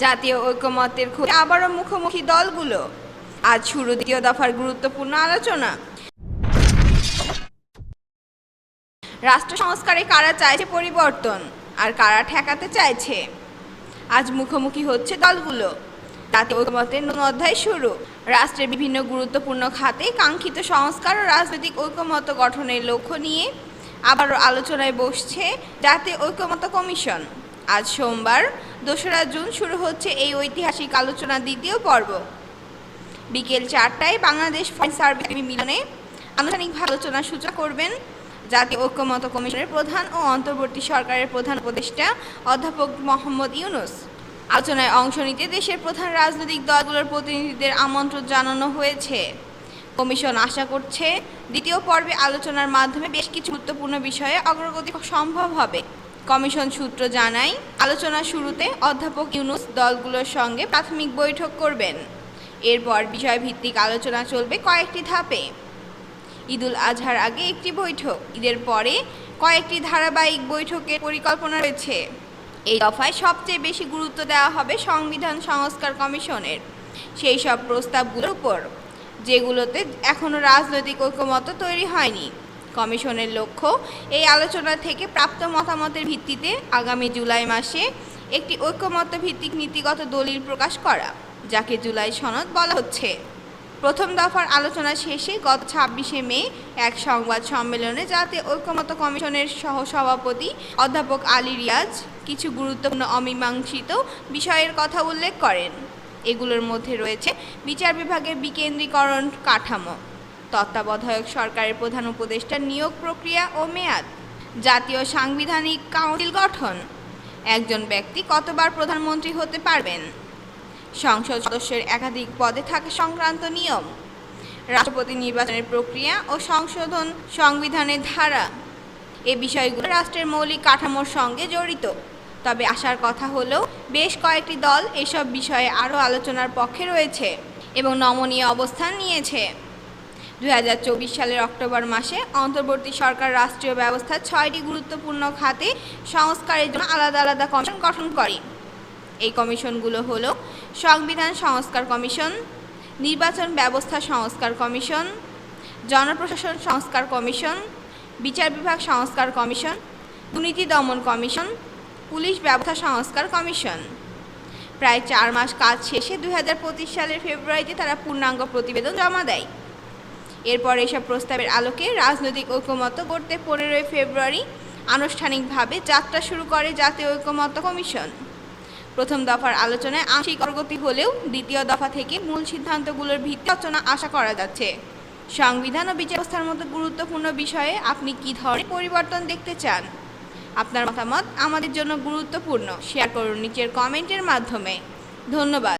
জাতীয় ঐকমত্যের খোঁজে আবারও মুখোমুখি দলগুলো। আজ শুরু দ্বিতীয় দফার গুরুত্বপূর্ণ আলোচনা। রাষ্ট্র সংস্কারে কারা চাইছে পরিবর্তন আর কারা ঠেকাতে চাইছে, আজ মুখোমুখি হচ্ছে দলগুলো। জাতীয় ঐকমত্যের নতুন অধ্যায় শুরু। রাষ্ট্রের বিভিন্ন গুরুত্বপূর্ণ খাতে কাঙ্ক্ষিত সংস্কার ও রাজনৈতিক ঐকমত্য গঠনের লক্ষ্য নিয়ে আবারও আলোচনায় বসছে জাতীয় ঐকমত্য কমিশন। আজ সোমবার ২রা জুন শুরু হচ্ছে এই ঐতিহাসিক আলোচনার দ্বিতীয় পর্ব। বিকেল ৪টায় বাংলাদেশ ফরেন সার্ভিস মিলনে আনুষ্ঠানিকভাবে আলোচনার সূচনা করবেন জাতীয় ঐকমত্য কমিশনের প্রধান ও অন্তর্বর্তী সরকারের প্রধান উপদেষ্টা অধ্যাপক মোহাম্মদ ইউনূস। আলোচনায় অংশ নিতে দেশের প্রধান রাজনৈতিক দলগুলোর প্রতিনিধিদের আমন্ত্রণ জানানো হয়েছে। কমিশন আশা করছে দ্বিতীয় পর্বে আলোচনার মাধ্যমে বেশ কিছু গুরুত্বপূর্ণ বিষয়ে অগ্রগতি সম্ভব হবে। কমিশন সূত্র জানায়, আলোচনার শুরুতে অধ্যাপক ইউনূস দলগুলোর সঙ্গে প্রাথমিক বৈঠক করবেন। এরপর বিষয়ভিত্তিক আলোচনা চলবে কয়েকটি ধাপে। ঈদুল আজহার আগে একটি বৈঠক, ঈদের পরে কয়েকটি ধারাবাহিক বৈঠকের পরিকল্পনা রয়েছে। এই দফায় সবচেয়ে বেশি গুরুত্ব দেওয়া হবে সংবিধান সংস্কার কমিশনের সেই সব প্রস্তাবগুলোর উপর যেগুলোতে এখনও রাজনৈতিক ঐকমত্য তৈরি হয়নি। কমিশনের লক্ষ্য এই আলোচনা থেকে প্রাপ্ত মতামতের ভিত্তিতে আগামী জুলাই মাসে একটি ঐকমত্য ভিত্তিক নীতিগত দলিল প্রকাশ করা, যাকে জুলাই সনদ বলা হচ্ছে। প্রথম দফার আলোচনা শেষে গত ২৬শে মে এক সংবাদ সম্মেলনে জাতীয় ঐকমত্য কমিশনের সহসভাপতি অধ্যাপক আলী রিয়াজ কিছু গুরুত্বপূর্ণ অমীমাংসিত বিষয়ের কথা উল্লেখ করেন। এগুলোর মধ্যে রয়েছে বিচার বিভাগের বিকেন্দ্রীকরণ কাঠামো, তত্ত্বাবধায়ক সরকারের প্রধান উপদেষ্টার নিয়োগ প্রক্রিয়া ও মেয়াদ, জাতীয় সাংবিধানিক কাউন্সিল গঠন, একজন ব্যক্তি কতবার প্রধানমন্ত্রী হতে পারবেন, সংসদ সদস্যের একাধিক পদে থাকা সংক্রান্ত নিয়ম, রাষ্ট্রপতি নির্বাচনের প্রক্রিয়া ও সংশোধন সংবিধানের ধারা। এ বিষয়গুলো রাষ্ট্রের মৌলিক কাঠামোর সঙ্গে জড়িত। তবে আসার কথা হলেও বেশ কয়েকটি দল এসব বিষয়ে আরও আলোচনার পক্ষে রয়েছে এবং নমনীয় অবস্থান নিয়েছে। ২০২৪ সালের অক্টোবর মাসে অন্তর্বর্তী সরকার রাষ্ট্রীয় ব্যবস্থার ৬টি গুরুত্বপূর্ণ খাতে সংস্কারের জন্য আলাদা আলাদা কমিশন গঠন করে। এই কমিশনগুলো হলো সংবিধান সংস্কার কমিশন, নির্বাচন ব্যবস্থা সংস্কার কমিশন, জনপ্রশাসন সংস্কার কমিশন, বিচার বিভাগ সংস্কার কমিশন, দুর্নীতি দমন কমিশন, পুলিশ ব্যবস্থা সংস্কার কমিশন। প্রায় ৪ মাস কাজ শেষে ২০২৫ সালের ফেব্রুয়ারিতে তারা পূর্ণাঙ্গ প্রতিবেদন জমা দেয়। এরপর এসব প্রস্তাবের আলোকে রাজনৈতিক ঐকমত্য গড়তে ১৫ই ফেব্রুয়ারি আনুষ্ঠানিকভাবে যাত্রা শুরু করে জাতীয় ঐকমত্য কমিশন। প্রথম দফার আলোচনায় আংশিক অগ্রগতি হলেও দ্বিতীয় দফা থেকে মূল সিদ্ধান্তগুলোর ভিত্তি আলোচনা আশা করা যাচ্ছে। সংবিধান ও বিচার ব্যবস্থার মতো গুরুত্বপূর্ণ বিষয়ে আপনি কী ধরনের পরিবর্তন দেখতে চান? আপনার মতামত আমাদের জন্য গুরুত্বপূর্ণ। শেয়ার করুন নিচের কমেন্টের মাধ্যমে। ধন্যবাদ।